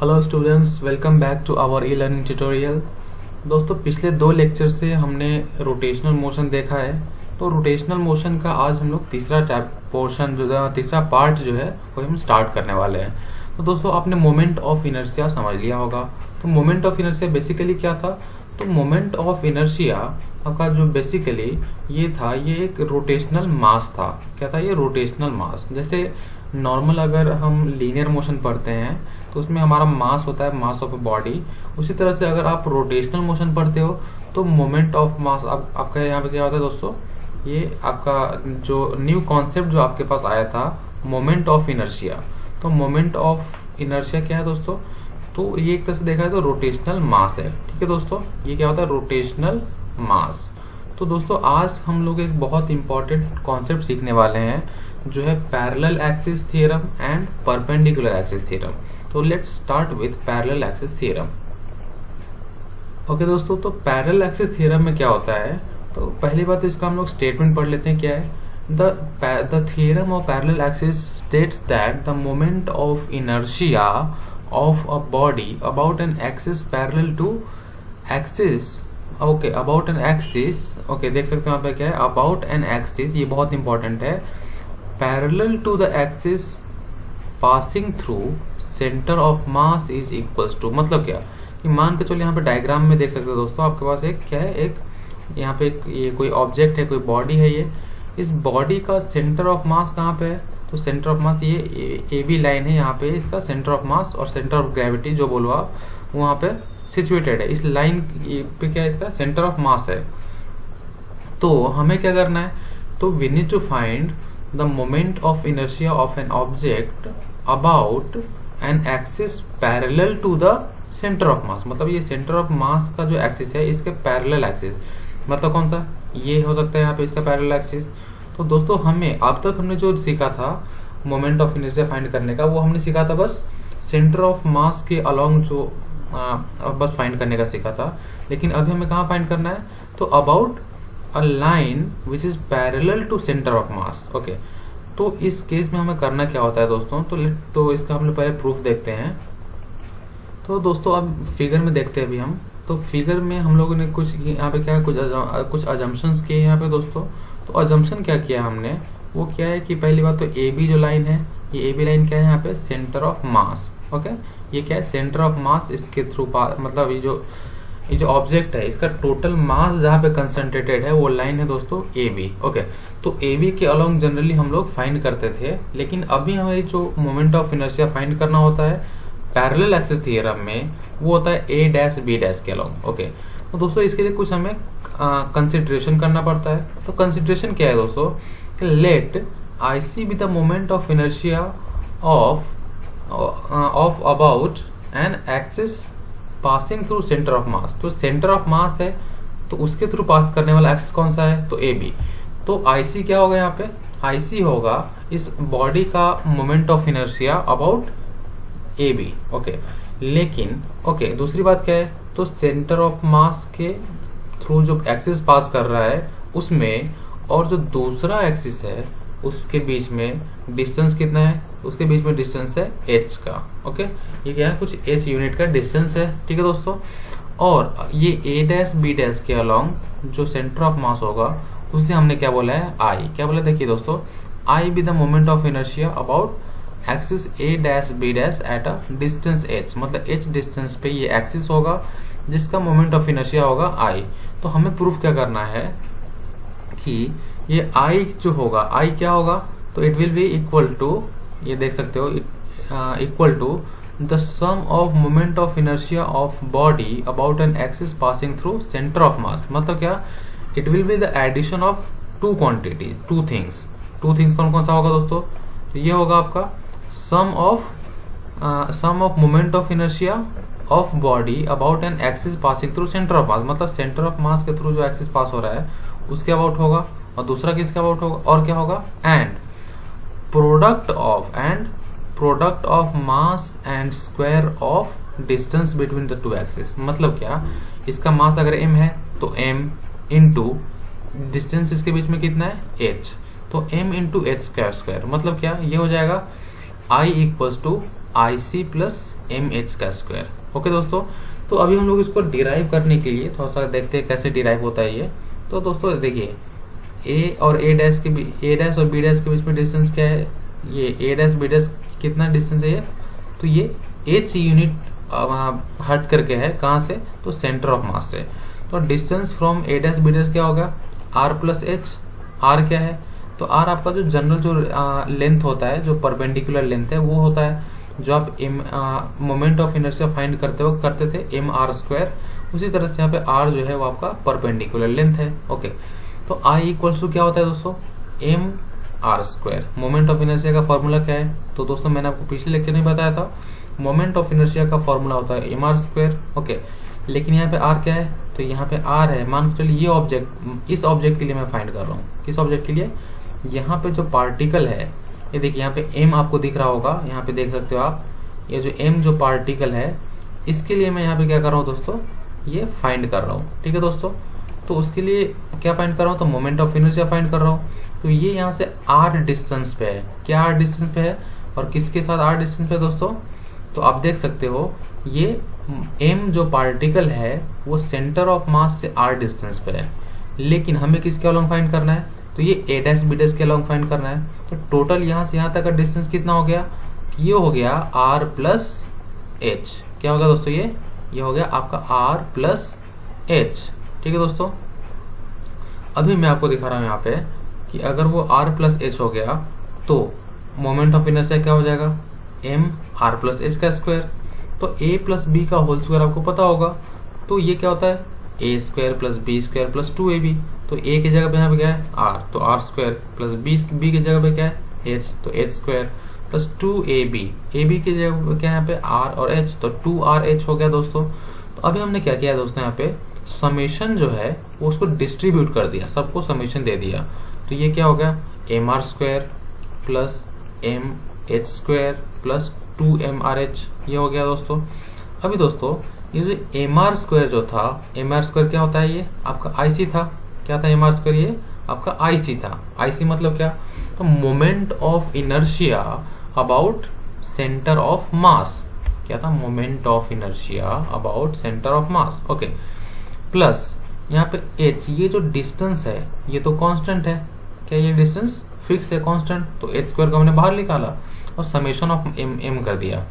Hello students, welcome back to our e learning tutorial. दोस्तों, पिछले 2 lecture से हमने रोटेशनल मोशन देखा है। तो रोटेशनल मोशन का आज हम लोग तीसरा पार्ट जो है वो हम स्टार्ट करने वाले हैं। तो दोस्तों, आपने मोमेंट ऑफ इनर्शिया समझ लिया होगा। तो मोमेंट ऑफ इनर्शिया बेसिकली क्या था? तो मोमेंट ऑफ इनर्शिया का जो बेसिकली ये था, ये एक रोटेशनल मास था। क्या था ये? रोटेशनल मास। जैसे नॉर्मल अगर हम लीनियर मोशन पढ़ते हैं तो उसमें हमारा मास होता है, मास ऑफ बॉडी। उसी तरह से अगर आप रोटेशनल मोशन पढ़ते हो तो मोमेंट ऑफ मास आपका यहाँ पे क्या होता है दोस्तों? ये आपका जो न्यू कॉन्सेप्ट जो आपके पास आया था, मोमेंट ऑफ इनर्शिया। तो मोमेंट ऑफ इनर्शिया क्या है दोस्तों? तो ये एक तरह से देखा है तो रोटेशनल मास है। ठीक है दोस्तों, ये क्या होता है? रोटेशनल मास। तो दोस्तों, आज हम लोग एक बहुत इंपॉर्टेंट कॉन्सेप्ट सीखने वाले हैं जो है parallel axis theorem and perpendicular axis theorem. तो let's start with parallel axis theorem. Okay दोस्तों, तो पैरेलल एक्सिस थ्योरम में क्या होता है? तो पहली बात इसका हम लोग स्टेटमेंट पढ़ लेते हैं। क्या है? The theorem of parallel axis states that the moment of inertia of a body about an axis parallel to axis. Okay, about an axis. Okay, देख सकते हो यहाँ पे क्या है? अबाउट एन एक्सिस, ये बहुत इंपॉर्टेंट है। Parallel to the axis passing through centre of mass is equals to. मतलब क्या कि मान के चलो यहाँ पे डायग्राम में देख सकते हो दोस्तों, आपके पास एक क्या है, एक यहाँ पे ये कोई ऑब्जेक्ट है, कोई बॉडी है। ये इस बॉडी का सेंटर ऑफ मास कहाँ पे है? तो सेंटर ऑफ मास ये ए बी लाइन है, यहाँ पे इसका सेंटर ऑफ मास और सेंटर ऑफ ग्रेविटी जो बोलो आप, वहां पे सिचुएटेड है। इस लाइन पे क्या इसका सेंटर ऑफ मास है। तो हमें क्या करना है? तो we need to find the moment of inertia of an object about an axis parallel to the centre of mass. मतलब ये सेंटर ऑफ मास का जो एक्सिस है, इसके पैरेलल एक्सिस मतलब कौन सा? ये हो सकता है यहाँ पे इसका पैरेलल एक्सिस। तो दोस्तों, हमें अब तक हमने जो सीखा था मोमेंट ऑफ इनर्शिया फाइंड करने का, वो हमने सीखा था बस सेंटर ऑफ मास के अलोंग जो बस फाइंड करने का सीखा था। लेकिन अभी हमें कहाँ फाइंड करना है? तो about a line which is parallel to centre of mass. Okay, तो इस केस में हमें करना क्या होता है दोस्तों? तो इसका हम लोग पहले प्रूफ देखते हैं। तो दोस्तों, अब फिगर में देखते हैं अभी हम। तो फिगर में हम लोगों ने कुछ यहाँ पे क्या है, कुछ अजम्पशंस किए यहाँ पे दोस्तों। तो अजम्पशन क्या किया हमने? वो क्या है कि पहली बात तो ए बी जो लाइन है, ये ए बी लाइन क्या है यहाँ पे? Centre of mass. ओके, ये क्या है? सेंटर ऑफ मास। इसके थ्रू मतलब ये जो ऑब्जेक्ट है, इसका टोटल मास जहाँ पे कंसंट्रेटेड है वो लाइन है दोस्तों ए बी। ओके, तो ए बी के अलोंग जनरली हम लोग फाइंड करते थे, लेकिन अभी हमें जो मोमेंट ऑफ इनर्शिया फाइंड करना होता है पैरेलल एक्सिस थ्योरम में, वो होता है ए डैश बी डैश के अलोंग। ओके, तो दोस्तों इसके लिए कुछ हमें कंसिडरेशन करना पड़ता है। तो कंसिडरेशन क्या है दोस्तों? Let I C be the moment of inertia of about an axis passing through centre of mass. तो सेंटर ऑफ मास है, तो उसके थ्रू पास करने वाला एक्सिस कौन सा है? तो ए बी। तो आईसी क्या होगा यहाँ पे? आईसी होगा इस बॉडी का moment of inertia about A B. Okay, लेकिन ओके, दूसरी बात क्या है? तो सेंटर ऑफ मास के थ्रू जो एक्सिस पास कर रहा है उसमें, और जो दूसरा एक्सिस है उसके बीच में डिस्टेंस कितना है? उसके बीच में डिस्टेंस है h का। ओके, ये क्या है? कुछ h यूनिट का डिस्टेंस है। ठीक है दोस्तों, और ये a डैश b डैश के अलोंग जो सेंटर ऑफ मास होगा उसे हमने क्या बोला है? I। क्या बोला? देखिए दोस्तों, I B the moment of inertia about axis a dash b dash at a distance h। मतलब h डिस्टेंस पे ये एक्सिस होगा जिसका मोमेंट ऑफ इनर्शिया होगा I। तो हमें प्रूफ क्या करना है कि ये I जो होगा, I क्या होगा? तो it will be equal to, ये देख सकते हो, equal to the sum of moment of inertia of body about an axis passing through centre of mass. मतलब क्या? It will be the addition of two quantity, two things. कौन कौन सा होगा दोस्तों? तो ये होगा आपका sum of moment of inertia of body about an axis passing through centre of mass. मतलब सेंटर ऑफ मास के थ्रू जो एक्सिस पास हो रहा है उसके अबाउट होगा, और दूसरा किसके अबाउट होगा? और क्या होगा? And product of mass and square of distance between the two axis. मतलब क्या? इसका मास अगर m है तो m इंटू डिस्टेंस इसके बीच में कितना है? h। तो m इंटू एच स्क्वायर। मतलब क्या? ये हो जाएगा I equals to I C plus mh का स्क्वायर। ओके दोस्तों, तो अभी हम लोग इसको डिराइव करने के लिए थोड़ा सा देखते हैं कैसे डिराइव होता है ये। तो दोस्तों देखिए, a और a डैश के a डैश और b डैश के बीच में डिस्टेंस क्या है, ये a डैश b डैश कितना डिस्टेंस है ये, तो ये h यूनिट हट करके है, कहाँ से, तो सेंटर ऑफ मास से। तो distance from a dash b dash क्या होगा, r प्लस h। r क्या है, तो r आपका जो जनरल जो लेंथ होता है, जो परपेंडिकुलर लेंथ है, वो होता है जो आप मोमेंट ऑफ इनर्शिया फाइंड करते थे mr स्क्वायर। उसी तरह से यहाँ पे r जो है वो आपका परपेंडिकुलर लेंथ है। ओके, तो I इक्वल्स टू क्या होता है दोस्तों, mr square. Moment of inertia का फॉर्मूला क्या है, तो दोस्तों मैंने आपको पिछले लेक्चर में बताया था, मोमेंट ऑफ इनर्शिया का फॉर्मूला होता है mr स्क्वायर। ओके, लेकिन यहाँ पे r क्या है, तो यहाँ पे r है, मान के चलिए ये ऑब्जेक्ट, इस ऑब्जेक्ट के लिए मैं फाइंड कर रहा हूँ। किस ऑब्जेक्ट के लिए, यहाँ पे जो पार्टिकल है, ये देखिए यहाँ पे m आपको दिख रहा होगा, यहाँ पे देख सकते हो आप, ये जो m जो पार्टिकल है, इसके लिए मैं यहाँ पे क्या कर रहा हूँ दोस्तों, ये फाइंड कर रहा हूँ। ठीक है दोस्तों, तो उसके लिए क्या फाइंड कर रहा हूँ, तो मोमेंट ऑफ इनर्शिया फाइंड कर रहा हूँ। तो ये यहाँ से r डिस्टेंस पे है, क्या r डिस्टेंस पे है, और किसके साथ r डिस्टेंस पे है दोस्तों, तो आप देख सकते हो ये m जो पार्टिकल है वो सेंटर ऑफ मास से r डिस्टेंस पे है, लेकिन हमें किसके अलोंग फाइंड करना है, तो ये a डैश b डैश के अलोंग फाइंड करना है। तो टोटल यहाँ से यहाँ तक का डिस्टेंस कितना हो गया, ये हो गया r प्लस h। क्या होगा दोस्तों, ये हो गया आपका r प्लस h। ठीक है दोस्तों, अभी मैं आपको दिखा रहा हूँ यहाँ पे कि अगर वो r प्लस h हो गया तो मोमेंट ऑफ इनर्शिया क्या हो जाएगा, m r प्लस h का स्क्वायर। तो a प्लस b का होल स्क्वायर आपको पता होगा, तो ये क्या होता है, a square plus b square plus 2ab। तो a की जगह पे यहाँ पे क्या है, r, तो r स्क्वायर प्लस b की जगह पे क्या है, h, तो h square plus 2ab, ab की जगह पे क्या है यहाँ पे r और h, तो 2rh हो गया दोस्तों। तो अभी हमने क्या किया दोस्तों, यहाँ पे समेशन जो है वो उसको डिस्ट्रीब्यूट कर दिया, सबको समेशन दे दिया। तो ये क्या हो गया, mr square plus mh square plus 2mrh, ये हो गया दोस्तों। अभी दोस्तों ये जो mr स्क्वायर जो था, mr स्क्वायर क्या होता है, ये आपका IC था। क्या था mr स्क्वायर, ये आपका IC था। IC मतलब क्या, तो moment of inertia about centre of मास। क्या था, moment of inertia about centre of mass. Okay, plus यहाँ पे h, ये जो डिस्टेंस है ये तो कांस्टेंट है। क्या ये डिस्टेंस फिक्स है, कांस्टेंट, तो h स्क्वायर को हमने बाहर निकाला और समेशन ऑफ m कर दिया।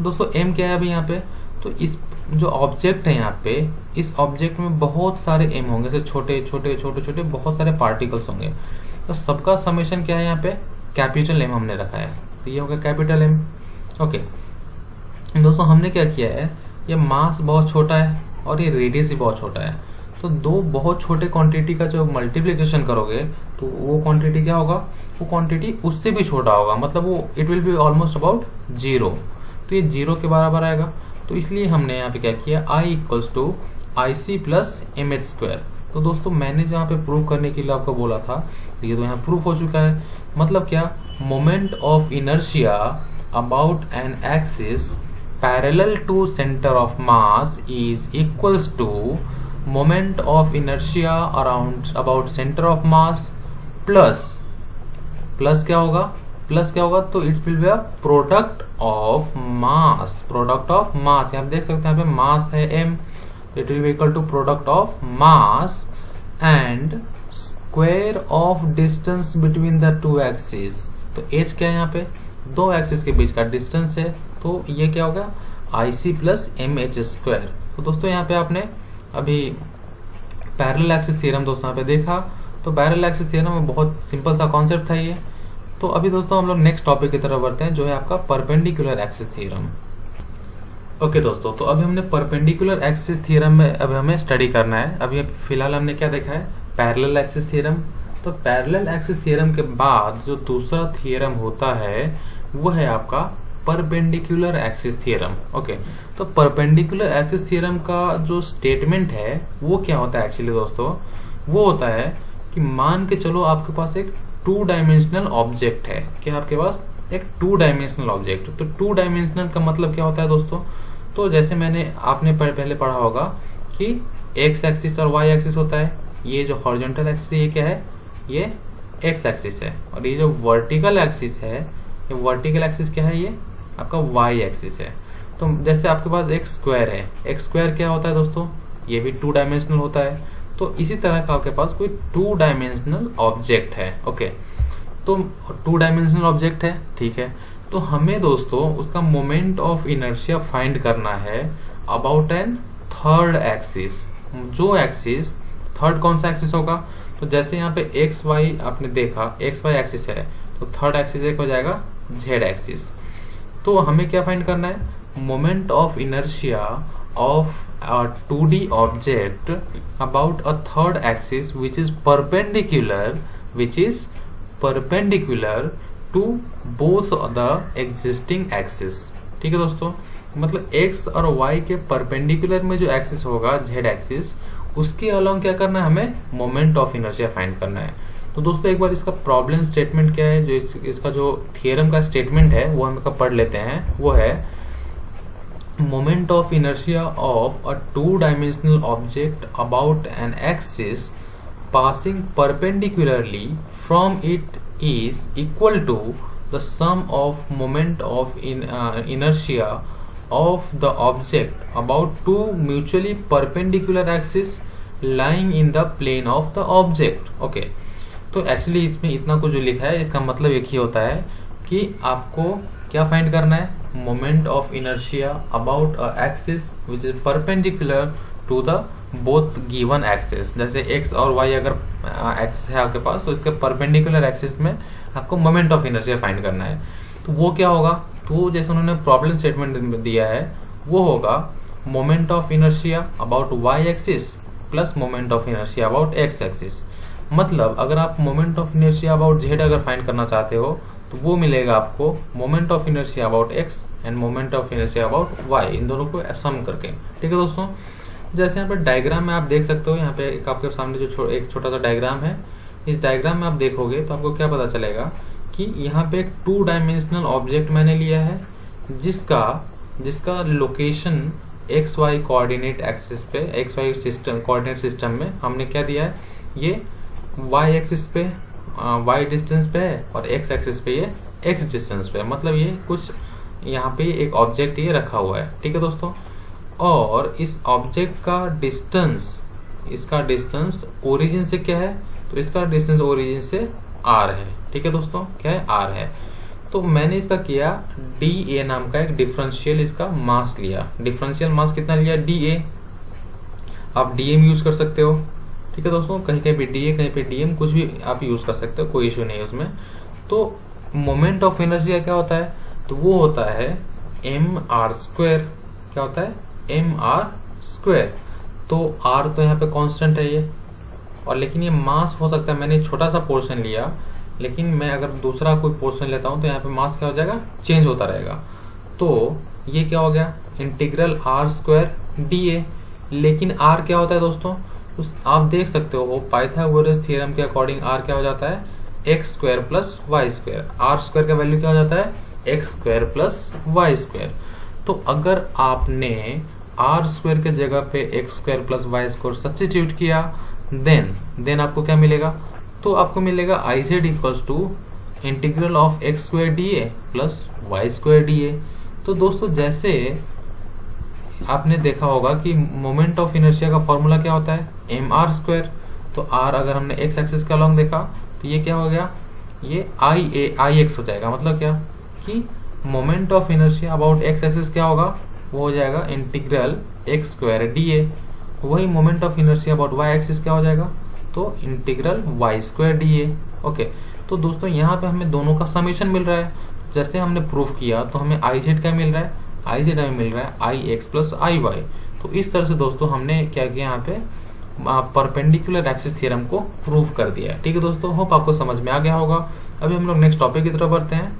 दोस्तों m क्या है अभी यहाँ पे, तो इस जो ऑब्जेक्ट है यहाँ पे, इस ऑब्जेक्ट में बहुत सारे m होंगे, जैसे छोटे छोटे छोटे छोटे बहुत सारे पार्टिकल्स होंगे। तो सबका समेशन क्या है यहाँ पे, कैपिटल M हमने रखा है, तो ये हो गया कैपिटल M। ओके दोस्तों, हमने क्या किया है, ये मास बहुत छोटा है और ये रेडियस भी बहुत छोटा है, तो दो बहुत छोटे क्वांटिटी का जो मल्टीप्लिकेशन करोगे तो वो क्वांटिटी क्या होगा, वो क्वांटिटी उससे भी छोटा होगा, मतलब वो it will be almost about 0, तो ये 0 के बराबर आएगा। तो इसलिए हमने यहाँ पे क्या किया, I equals to IC plus mh square. तो दोस्तों मैंने जहाँ पे प्रूव करने के लिए आपको बोला था, तो ये तो यहाँ प्रूफ हो चुका है। मतलब क्या, moment of inertia about an axis parallel to centre of mass is equals to moment of inertia around about centre of mass plus क्या होगा, तो it will be a product of mass. यहाँ देख सकते हैं, यहाँ पे मास है m, it will be equal to product of mass and square of distance between the two axis. तो h क्या है, यहाँ पे दो एक्सिस के बीच का डिस्टेंस है, तो ये क्या होगा, IC प्लस mh स्क्वायर। तो दोस्तों यहाँ पे आपने अभी पैरेलल एक्सिस थ्योरम दोस्तों यहाँ पे देखा, तो पैरेलल एक्सिस थ्योरम में बहुत सिंपल सा कॉन्सेप्ट था ये। तो अभी दोस्तों हम लोग नेक्स्ट टॉपिक की तरफ बढ़ते हैं, जो है आपका परपेंडिकुलर एक्सिस थ्योरम। ओके दोस्तों, तो अभी हमने परपेंडिकुलर एक्सिस थ्योरम में अभी हमें स्टडी करना है। अभी फिलहाल हमने क्या देखा है, पैरेलल एक्सिस थ्योरम। तो पैरेलल एक्सिस थ्योरम के बाद जो दूसरा थ्योरम होता है वो है आपका परपेंडिकुलर एक्सिस थ्योरम। ओके, तो परपेंडिकुलर एक्सिस थ्योरम का जो स्टेटमेंट है वो क्या होता है एक्चुअली दोस्तों, वो होता है कि मान के चलो आपके पास एक 2 डायमेंशनल ऑब्जेक्ट है। क्या आपके पास एक 2 डायमेंशनल ऑब्जेक्ट, तो 2 डायमेंशनल का मतलब क्या होता है दोस्तों, तो जैसे आपने पहले पढ़ा होगा कि एक्स एक्सिस और वाई एक्सिस होता है। ये जो हॉरिजॉन्टल एक्सिस है ये क्या है, ये एक्स एक्सिस है, और ये जो वर्टिकल एक्सिस है, ये वर्टिकल एक्सिस क्या है, ये आपका वाई एक्सिस है। तो जैसे आपके पास एक स्क्वायर है, एक स्क्वायर क्या होता है दोस्तों, ये भी 2 डायमेंशनल होता है। तो इसी तरह का आपके पास कोई 2 डायमेंशनल ऑब्जेक्ट है। ओके, तो 2 डायमेंशनल ऑब्जेक्ट है, ठीक है। तो हमें दोस्तों उसका मोमेंट ऑफ इनर्शिया फाइंड करना है अबाउट एन थर्ड एक्सिस। जो एक्सिस, थर्ड कौन सा एक्सिस होगा, तो जैसे यहाँ पे एक्स वाई आपने देखा, एक्स वाई एक्सिस है, तो थर्ड एक्सिस एक हो जाएगा जेड एक्सिस। तो हमें क्या फाइंड करना है, moment of inertia of a 2D object about a third axis which is perpendicular to both the existing axis। ठीक है दोस्तों, मतलब x और y के परपेंडिकुलर में जो एक्सिस होगा z एक्सिस, उसके अलोंग क्या करना है, हमें मोमेंट ऑफ इनर्शिया फाइंड करना है। तो दोस्तों एक बार इसका प्रॉब्लम स्टेटमेंट क्या है, जो इसका जो थियरम का स्टेटमेंट है वो हम पढ़ लेते हैं। वो है moment of inertia of a 2-dimensional object about an axis passing perpendicularly from it is equal to the sum of moment of inertia of the object about 2 mutually perpendicular axes lying in the plane of the object। okay, तो actually इसमें इतना कुछ जो लिखा है, इसका मतलब एक ही होता है कि आपको क्या फाइंड करना है, moment of inertia about a axis which is perpendicular to the both given axis. जैसे एक्स और वाई अगर एक्सिस है आपके पास, तो इसके परपेंडिकुलर एक्सिस में आपको मोमेंट ऑफ इनर्शिया फाइंड करना है। तो वो क्या होगा, तो जैसे उन्होंने प्रॉब्लम स्टेटमेंट दिया है, वो होगा moment of inertia about y axis plus moment of inertia about x axis. मतलब अगर आप moment of inertia about z अगर फाइंड करना चाहते हो, तो वो मिलेगा आपको moment of inertia about x and moment of inertia about y, इन दोनों को सम करके। ठीक है दोस्तों, जैसे यहाँ पे डायग्राम में आप देख सकते हो, यहाँ पे एक आपके सामने जो एक छोटा सा डायग्राम है, इस डायग्राम में आप देखोगे तो आपको क्या पता चलेगा कि यहाँ पे एक 2 डायमेंशनल ऑब्जेक्ट मैंने लिया है, जिसका location x y coordinate axis पे, x y system coordinate system में हमने क्या दिया है, ये वाई एक्सिस पे y डिस्टेंस पे है और x एक्सिस पे ये x डिस्टेंस पे है। मतलब ये कुछ यहाँ पे एक ऑब्जेक्ट ये रखा हुआ है। ठीक है दोस्तों, और इस ऑब्जेक्ट का डिस्टेंस, इसका डिस्टेंस ओरिजिन से क्या है, तो इसका डिस्टेंस ओरिजिन से r है। ठीक है दोस्तों, क्या है, r है। तो मैंने इसका किया dA नाम का एक डिफरेंशियल इसका मास लिया। डिफरेंशियल मास कितना लिया, dA। आप dm यूज कर सकते हो। ठीक है दोस्तों, कहीं कहीं पे dA, कहीं पे dm, कुछ भी आप यूज कर सकते हो, कोई इश्यू नहीं है उसमें। तो मोमेंट ऑफ इनर्शिया क्या होता है, तो वो होता है mr²। क्या होता है, mr²। तो r तो यहाँ पे कांस्टेंट है ये, और लेकिन ये मास हो सकता है, मैंने छोटा सा पोर्शन लिया, लेकिन मैं अगर दूसरा कोई पोर्शन लेता हूँ तो यहाँ पे मास क्या हो जाएगा, चेंज होता रहेगा। तो ये क्या हो गया, इंटीग्रल r² dA। लेकिन r क्या होता है दोस्तों, आप देख सकते हो पाइथागोरस थ्योरम के अकॉर्डिंग r क्या हो जाता है, x² प्लस y²। r² का वैल्यू क्या हो जाता है, x² प्लस y²। तो अगर आपने r² के जगह पे x² प्लस y² सब्स्टिट्यूट किया, देन आपको क्या मिलेगा, तो आपको मिलेगा iz equals to integral of x² dA plus y² dA। तो दोस्तों जैसे आपने देखा होगा कि मोमेंट ऑफ इनर्शिया का फॉर्मूला क्या होता है, mr²। तो r अगर हमने x एक्सिस के अलोंग देखा, तो ये क्या हो गया, ये ix हो जाएगा। मतलब क्या कि moment of inertia about x axis क्या होगा, वो हो जाएगा इंटीग्रल x² dA। वही moment of inertia about y axis क्या हो जाएगा, तो इंटीग्रल y² dA। ओके, तो दोस्तों यहाँ पे हमें दोनों का समेशन मिल रहा है। जैसे हमने प्रूफ किया तो हमें iz क्या मिल रहा है, iz हमें मिल रहा है ix प्लस iy। तो इस तरह से दोस्तों हमने क्या किया, यहाँ पे परपेंडिकुलर एक्सिस थ्योरम को प्रूव कर दिया है। ठीक है दोस्तों, होप आपको समझ में आ गया होगा। अभी हम लोग नेक्स्ट टॉपिक की तरफ बढ़ते हैं।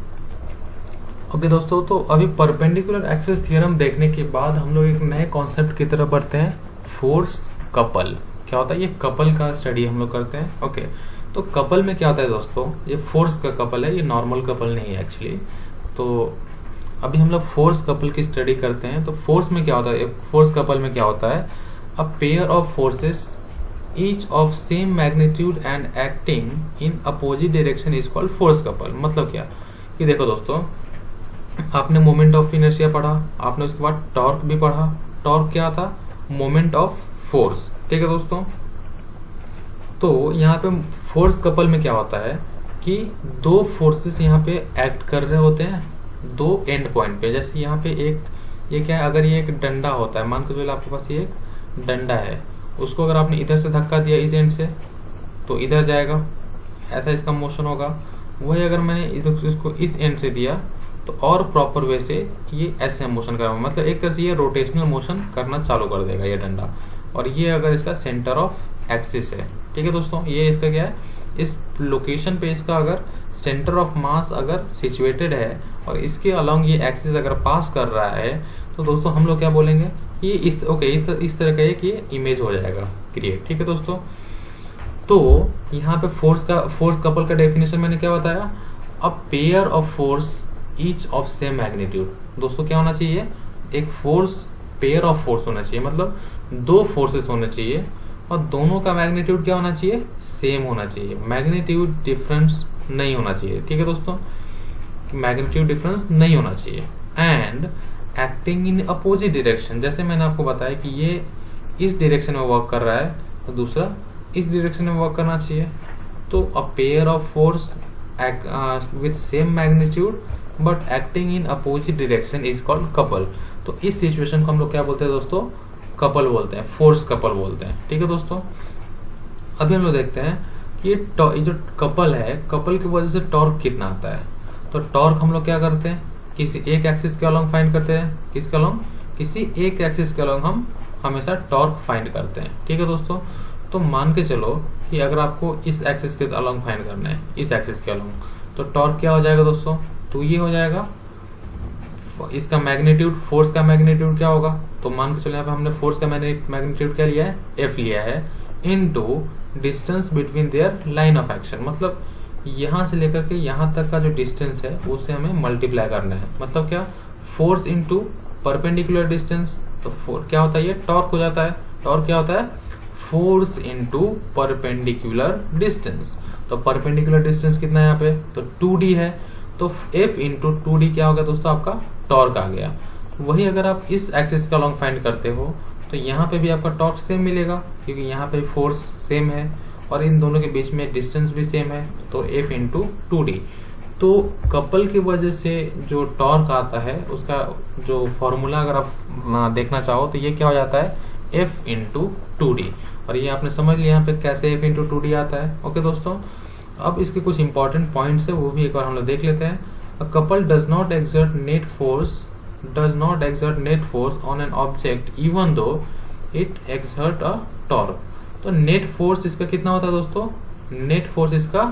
ओके दोस्तों, तो अभी परपेंडिकुलर एक्सिस थ्योरम देखने के बाद हम लोग एक नए कॉन्सेप्ट की तरफ बढ़ते हैं, फोर्स कपल। क्या होता है, ये कपल का स्टडी हम लोग करते हैं। ओके, तो कपल में क्या होता है दोस्तों, ये फोर्स का कपल है, ये नॉर्मल कपल नहीं है एक्चुअली। तो अभी हम लोग फोर्स कपल की स्टडी करते हैं। तो फोर्स में क्या होता है, फोर्स कपल में क्या होता है, a pair of forces each of same magnitude and acting in opposite direction is called force couple. मतलब क्या, ये देखो दोस्तों, आपने मोमेंट ऑफ इनर्शिया पढ़ा, आपने उसके बाद टॉर्क भी पढ़ा। टॉर्क क्या था? Moment of force. ठीक है दोस्तों, तो यहाँ पे फोर्स कपल में क्या होता है कि दो फोर्सेस यहाँ पे एक्ट कर रहे होते हैं दो एंड पॉइंट पे। जैसे यहाँ पे एक, ये क्या है, अगर ये एक डंडा होता है, मान के चलो आपके पास ये एक डंडा है, उसको अगर आपने इधर से धक्का दिया इस एंड से तो इधर जाएगा, ऐसा इसका मोशन होगा। वही अगर मैंने इधर इसको इस एंड से दिया तो और प्रॉपर वे से ये ऐसे मोशन करेगा, मतलब एक तरह से ये रोटेशनल मोशन करना चालू कर देगा ये डंडा। और ये अगर इसका सेंटर ऑफ एक्सिस है, ठीक है दोस्तों, ये इसका क्या है, इस लोकेशन पे इसका अगर सेंटर ऑफ मास अगर सिचुएटेड है और इसके अलोंग ये एक्सिस अगर पास कर रहा है तो दोस्तों हम लोग क्या बोलेंगे कि इस इस तरह का एक ये इमेज हो जाएगा क्रिएट। ठीक है दोस्तों, तो यहाँ पे फोर्स कपल का डेफिनेशन मैंने क्या बताया, a pair of force each of same magnitude. दोस्तों क्या होना चाहिए, एक फोर्स, पेयर ऑफ फोर्स होना चाहिए, मतलब दो फोर्सेस होने चाहिए और दोनों का मैग्नीट्यूड क्या होना चाहिए, सेम होना चाहिए, मैग्नीट्यूड डिफरेंस नहीं होना चाहिए। ठीक है दोस्तों, मैग्नीट्यूड डिफरेंस नहीं होना चाहिए। And acting in opposite direction, जैसे मैंने आपको बताया कि ये इस डायरेक्शन में वर्क कर रहा है तो दूसरा इस डायरेक्शन में वर्क करना चाहिए। तो a pair of force with same magnitude but acting in opposite direction is called couple. तो इस सिचुएशन को हम लोग क्या बोलते हैं दोस्तों, कपल बोलते हैं, फोर्स कपल बोलते हैं। ठीक है दोस्तों, अभी हम लोग देखते हैं कि ये जो कपल है, कपल की वजह से टॉर्क कितना आता है। तो टॉर्क हम लोग क्या करते हैं, किसी एक एक्सिस के अलोंग फाइंड करते हैं, किसके अलोंग, किसी एक एक्सिस के अलोंग हम हमेशा टॉर्क फाइंड करते हैं। ठीक है दोस्तों, तो मान के चलो कि अगर आपको इस एक्सिस के अलोंग फाइंड करना है, इस एक्सिस के अलोंग, तो टॉर्क क्या हो जाएगा दोस्तों, तो ये हो जाएगा इसका मैग्नीट्यूड, फोर्स का मैग्नीट्यूड क्या होगा, तो मान के चलो यहाँ पे हमने फोर्स का मैग्नीट्यूड क्या लिया है, एफ लिया है, into distance between their line of action. मतलब यहाँ से लेकर के यहाँ तक का जो डिस्टेंस है उसे हमें मल्टीप्लाई करना है। मतलब क्या, फोर्स इनटू परपेंडिकुलर डिस्टेंस, तो क्या होता है, ये टॉर्क हो जाता है। टॉर्क क्या होता है, फोर्स इनटू परपेंडिकुलर डिस्टेंस। तो परपेंडिकुलर डिस्टेंस कितना है यहाँ पे, तो 2d है, तो F इंटू 2d क्या होगा दोस्तों, आपका टॉर्क आ गया। वही अगर आप इस एक्सिस का लॉन्ग फाइंड करते हो तो यहाँ पे भी आपका टॉर्क सेम मिलेगा, क्योंकि यहाँ पे फोर्स सेम है और इन दोनों के बीच में डिस्टेंस भी सेम है, तो F इंटू 2d। तो कपल की वजह से जो टॉर्क आता है उसका जो फॉर्मूला अगर आप देखना चाहो तो ये क्या हो जाता है, F इंटू 2d। और ये आपने समझ लिया यहाँ पे कैसे F इंटू 2d आता है। ओके दोस्तों, अब इसके कुछ इंपॉर्टेंट पॉइंट्स है वो भी एक बार हम लोग देख लेते हैं। A couple does not exert net force on an object even though it exert a torque. तो नेट फोर्स इसका कितना होता है दोस्तों, नेट फोर्स इसका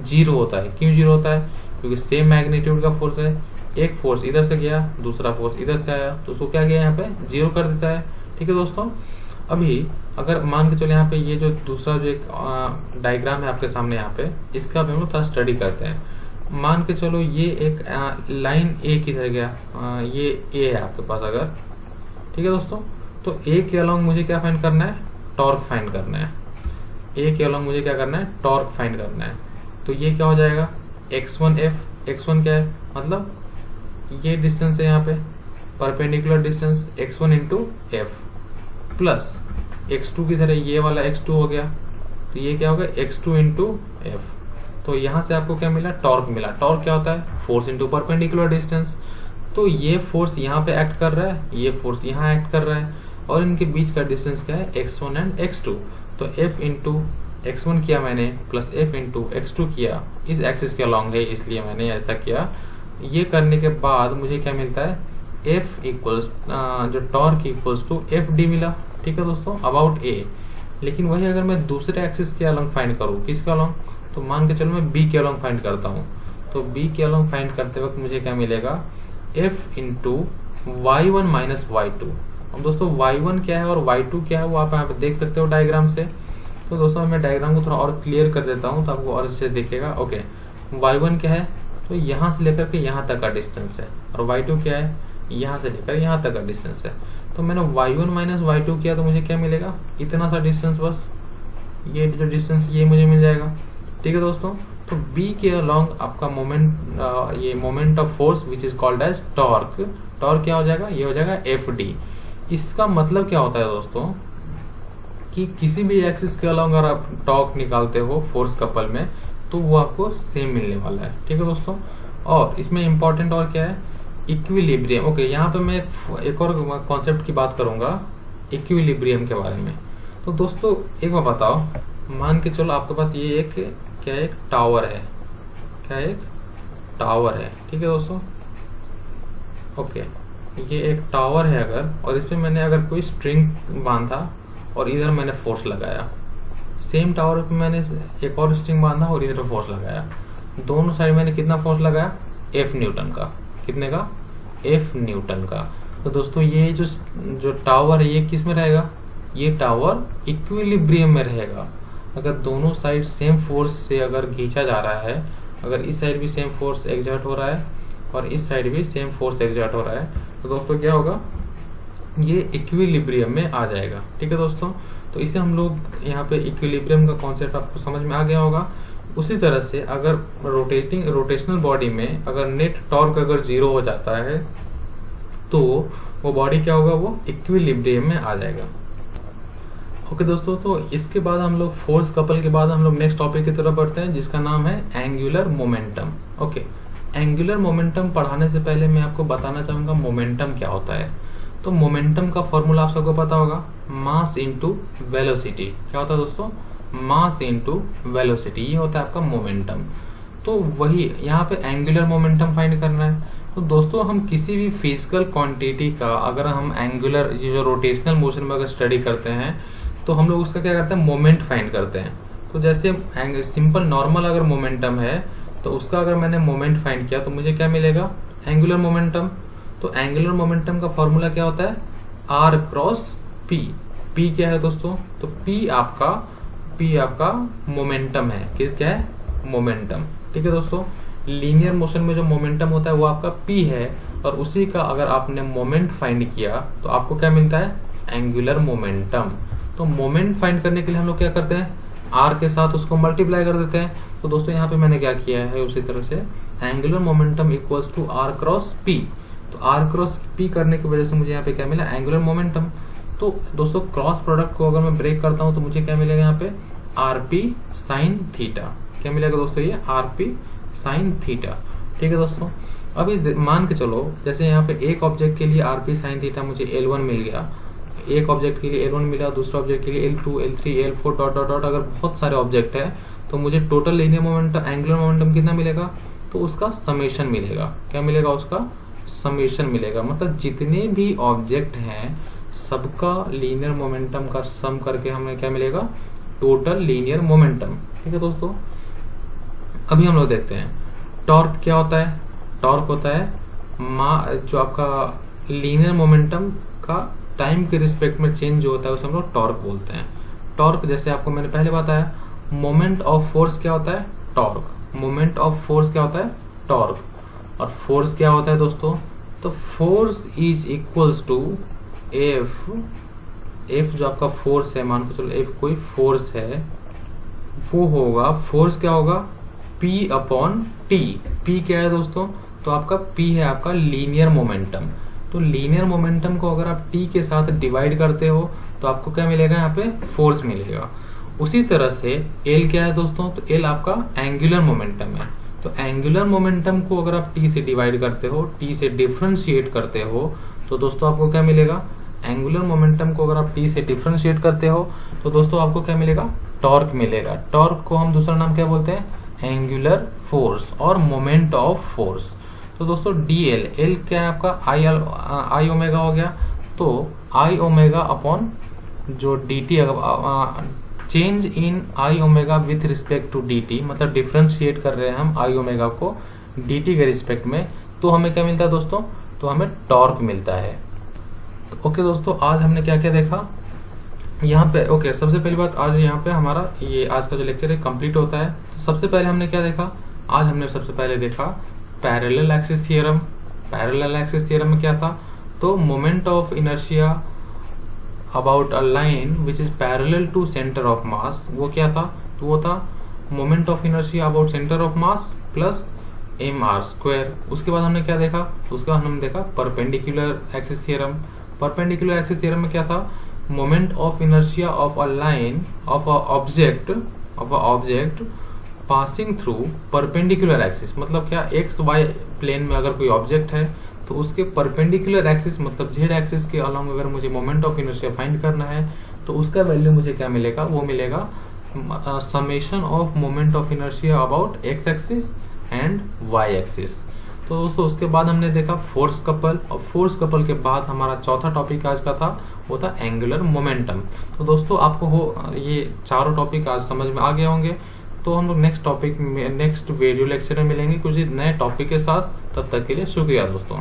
0 होता है। क्यों 0 होता है, क्योंकि सेम मैग्नीट्यूड का फोर्स है, एक फोर्स इधर से गया, दूसरा फोर्स इधर से आया, तो उसको क्या गया यहाँ पे 0 कर देता है। ठीक है दोस्तों, अभी अगर मान के चलो यहाँ पे ये जो दूसरा जो एक डायग्राम है आपके सामने यहाँ पे, इसका भी हम लोग थोड़ा स्टडी करते हैं। मान के चलो ये एक लाइन ए किधर गया, ये ए है आपके पास अगर, ठीक है दोस्तों, तो ए के अलोंग मुझे क्या फाइंड करना है, टॉर्क फाइंड करना है। ए के अलोंग मुझे क्या करना है, टॉर्क फाइंड करना है। तो ये क्या हो जाएगा, x1f, x1 क्या है, मतलब ये डिस्टेंस है यहाँ पे, perpendicular distance x1 into F, plus x2 की तरह ये वाला x2 हो गया, तो ये क्या होगा x2 इंटू एफ। तो यहाँ से आपको क्या मिला, टॉर्क मिला। टॉर्क क्या होता है, फोर्स इंटू परपेंडिकुलर डिस्टेंस। तो ये फोर्स यहाँ पे एक्ट कर रहा है, ये फोर्स यहाँ एक्ट कर रहा है, और इनके बीच का डिस्टेंस क्या है, x1 एंड x2। तो f इंटू x1 किया मैंने, प्लस f इंटू x2 किया, इस एक्सिस के अलॉन्ग है इसलिए मैंने ऐसा किया। ये करने के बाद मुझे क्या मिलता है, f इक्वल्स जो torque equals to F D मिला। ठीक है दोस्तों, अबाउट a। लेकिन वही अगर मैं दूसरे एक्सिस के अलॉन्ग फाइंड करूँ, किसके अलॉन्ग, तो मान के चलो मैं b के अलॉन्ग फाइंड करता हूँ, तो b के अलॉन्ग फाइंड करते वक्त मुझे क्या मिलेगा, f into y1 minus y2। अब दोस्तों y1 क्या है और y2 क्या है वो आप यहाँ पे देख सकते हो डायग्राम से। तो दोस्तों मैं डायग्राम को थोड़ा और क्लियर कर देता हूँ तो आपको और अच्छे से दिखेगा। ओके, y1 क्या है, तो यहाँ से लेकर के यहाँ तक का डिस्टेंस है, और y2 क्या है, यहाँ से लेकर यहाँ तक का डिस्टेंस है। तो मैंने y1 माइनस y2 किया तो मुझे क्या मिलेगा, इतना सा डिस्टेंस, बस ये जो डिस्टेंस ये मुझे मिल जाएगा। ठीक है दोस्तों, तो बी के अलोंग आपका मोमेंट, ये moment of force which is called as torque. Torque क्या हो जाएगा, ये हो जाएगा एफ डी। इसका मतलब क्या होता है दोस्तों कि किसी भी एक्सिस के अलोंग अगर आप टॉर्क निकालते हो फोर्स कपल में तो वो आपको सेम मिलने वाला है। ठीक है दोस्तों, और इसमें इंपॉर्टेंट और क्या है, इक्विलिब्रियम। ओके, यहाँ पे मैं एक और कॉन्सेप्ट की बात करूंगा इक्विलिब्रियम के बारे में। तो दोस्तों एक बार बताओ, मान के चलो आपके पास ये एक क्या है, एक टावर है, क्या एक टावर है। ठीक है दोस्तों, ओके, ये एक टावर है अगर, और इसमें मैंने अगर कोई स्ट्रिंग बांधा और इधर मैंने फोर्स लगाया, सेम टावर पे मैंने एक और स्ट्रिंग बांधा और इधर फोर्स लगाया, दोनों साइड मैंने कितना फोर्स लगाया, एफ न्यूटन का। कितने का, एफ न्यूटन का। तो दोस्तों ये जो टावर है ये किस में रहेगा, ये टावर इक्विलिब्रियम में रहेगा। अगर दोनों साइड सेम फोर्स से अगर खींचा जा रहा है, अगर इस साइड भी सेम फोर्स एग्जर्ट हो रहा है और इस साइड भी सेम फोर्स एग्जर्ट हो रहा है, तो दोस्तों क्या होगा, ये इक्विलिब्रियम में आ जाएगा। ठीक है दोस्तों, तो इसे हम लोग यहाँ पे इक्विलिब्रियम का कॉन्सेप्ट आपको समझ में आ गया होगा। उसी तरह से अगर रोटेशनल बॉडी में अगर नेट टॉर्क अगर 0 हो जाता है तो वो बॉडी क्या होगा, वो इक्विलिब्रियम में आ जाएगा। ओके दोस्तों, तो इसके बाद हम लोग फोर्स कपल के बाद हम लोग नेक्स्ट टॉपिक की तरफ बढ़ते हैं जिसका नाम है angular momentum. Okay, angular momentum पढ़ाने से पहले मैं आपको बताना चाहूंगा मोमेंटम क्या होता है। तो मोमेंटम का फॉर्मूला आप सबको पता होगा, मास इनटू वेलोसिटी। क्या होता है दोस्तों, मास इनटू वेलोसिटी, ये होता है आपका मोमेंटम। तो वही यहाँ पे एंगुलर मोमेंटम फाइंड करना है। तो दोस्तों हम किसी भी फिजिकल क्वांटिटी का अगर हम एंगुलर जो रोटेशनल मोशन में अगर स्टडी करते हैं तो हम लोग उसका क्या करते हैं, मोमेंट फाइंड करते हैं। तो जैसे सिंपल नॉर्मल अगर मोमेंटम है तो उसका अगर मैंने मोमेंट फाइंड किया तो मुझे क्या मिलेगा, एंगुलर मोमेंटम। तो एंगुलर मोमेंटम का फॉर्मूला क्या होता है, आर क्रॉस पी। पी क्या है दोस्तों, तो पी आपका मोमेंटम है। क्या है, मोमेंटम। ठीक है दोस्तों, लीनियर मोशन में जो मोमेंटम होता है वो आपका पी है, और उसी का अगर आपने मोमेंट फाइंड किया तो आपको क्या मिलता है, एंगुलर मोमेंटम। तो मोमेंट फाइंड करने के लिए हम लोग क्या करते हैं, आर के साथ उसको मल्टीप्लाई कर देते हैं। तो दोस्तों यहाँ पे मैंने क्या किया है, उसी तरह से angular momentum equals to R cross P. तो आर क्रॉस पी करने की वजह से मुझे यहाँ पे क्या मिला, एंगुलर मोमेंटम। तो दोस्तों क्रॉस प्रोडक्ट को अगर मैं ब्रेक करता हूँ तो मुझे क्या मिलेगा यहाँ पे, आर पी साइन थीटा। क्या मिलेगा दोस्तों, ये आर पी साइन थीटा। ठीक है दोस्तों, अभी मान के चलो जैसे यहाँ पे एक ऑब्जेक्ट के लिए आर पी साइन थीटा मुझे L1 मिल गया, एक ऑब्जेक्ट के लिए L1 मिला, दूसरे ऑब्जेक्ट के लिए L2, L3, L4 dot dot dot. अगर बहुत सारे ऑब्जेक्ट है तो मुझे total linear momentum, angular momentum कितना मिलेगा, तो उसका समेशन मिलेगा। क्या मिलेगा, उसका समेशन मिलेगा। मतलब जितने भी ऑब्जेक्ट हैं सबका लीनियर मोमेंटम का सम करके हमें क्या मिलेगा, टोटल लीनियर मोमेंटम। ठीक है दोस्तों, अभी हम लोग देखते हैं टॉर्क क्या होता है। टॉर्क होता है जो आपका लीनियर मोमेंटम का टाइम के रिस्पेक्ट में चेंज जो होता है उसे हम लोग टॉर्क बोलते हैं। टॉर्क जैसे आपको मैंने पहले बताया, मोमेंट ऑफ फोर्स क्या होता है, टॉर्क। मोमेंट ऑफ फोर्स क्या होता है, टॉर्क। और फोर्स क्या होता है दोस्तों, तो force is equals to F. F जो आपका फोर्स है, मान को चलो एफ कोई फोर्स है, वो होगा, फोर्स क्या होगा, पी अपॉन टी। पी क्या है दोस्तों, तो आपका पी है आपका लीनियर मोमेंटम। तो लीनियर मोमेंटम को अगर आप टी के साथ डिवाइड करते हो तो आपको क्या मिलेगा, यहाँ पे फोर्स मिलेगा। उसी तरह से एल क्या है दोस्तों, तो एल आपका एंगुलर मोमेंटम है। तो एंगुलर मोमेंटम को अगर आप टी से डिवाइड करते हो, टी से डिफरेंशिएट करते हो, तो दोस्तों आपको क्या मिलेगा, एंगुलर मोमेंटम को अगर आप टी से डिफरेंशिएट करते हो तो दोस्तों आपको क्या मिलेगा, टॉर्क मिलेगा। टॉर्क को हम दूसरा नाम क्या बोलते हैं, एंगुलर फोर्स और मोमेंट ऑफ फोर्स। तो दोस्तों डीएल, एल क्या है आपका आई ओमेगा हो गया, तो आई ओमेगा अपॉन जो D T, change in I omega with respect to D T, मतलब डिफरेंशिएट कर रहे हैं हम आई ओमेगा को डी टी के रिस्पेक्ट में, तो हमें क्या मिलता है दोस्तों, तो हमें टॉर्क मिलता है। तो ओके दोस्तों, आज हमने क्या क्या देखा यहाँ पे। ओके, सबसे पहली बात, आज यहाँ पे हमारा ये आज का जो लेक्चर है कंप्लीट होता है। तो सबसे पहले हमने क्या देखा, आज हमने सबसे पहले देखा parallel axis theorem. Parallel axis theorem में क्या था, तो moment of inertia about a line which is parallel to centre of mass, वो क्या था, तो वो था moment of inertia about centre of mass plus mr²। उसके बाद हमने क्या देखा, उसके बाद हमने देखा perpendicular axis theorem. Perpendicular axis theorem में क्या था, moment of inertia of a line of a object passing through perpendicular axis. मतलब क्या, एक्स वाई प्लेन में अगर कोई ऑब्जेक्ट है तो उसके परपेंडिकुलर एक्सिस मतलब जेड एक्सिस के अलॉन्ग अगर मुझे मोमेंट ऑफ इनर्शिया फाइंड करना है तो उसका वैल्यू मुझे क्या मिलेगा, वो मिलेगा summation of moment of inertia about x axis and Y axis. तो दोस्तों उसके बाद हमने देखा फोर्स कपल, और फोर्स कपल के बाद हमारा चौथा टॉपिक आज का था वो था एंगुलर मोमेंटम। तो दोस्तों आपको ये चारों टॉपिक आज समझ में आ गए होंगे। तो हम लोग नेक्स्ट वीडियो लेक्चर में मिलेंगे कुछ नए टॉपिक के साथ। तब तक के लिए शुक्रिया दोस्तों।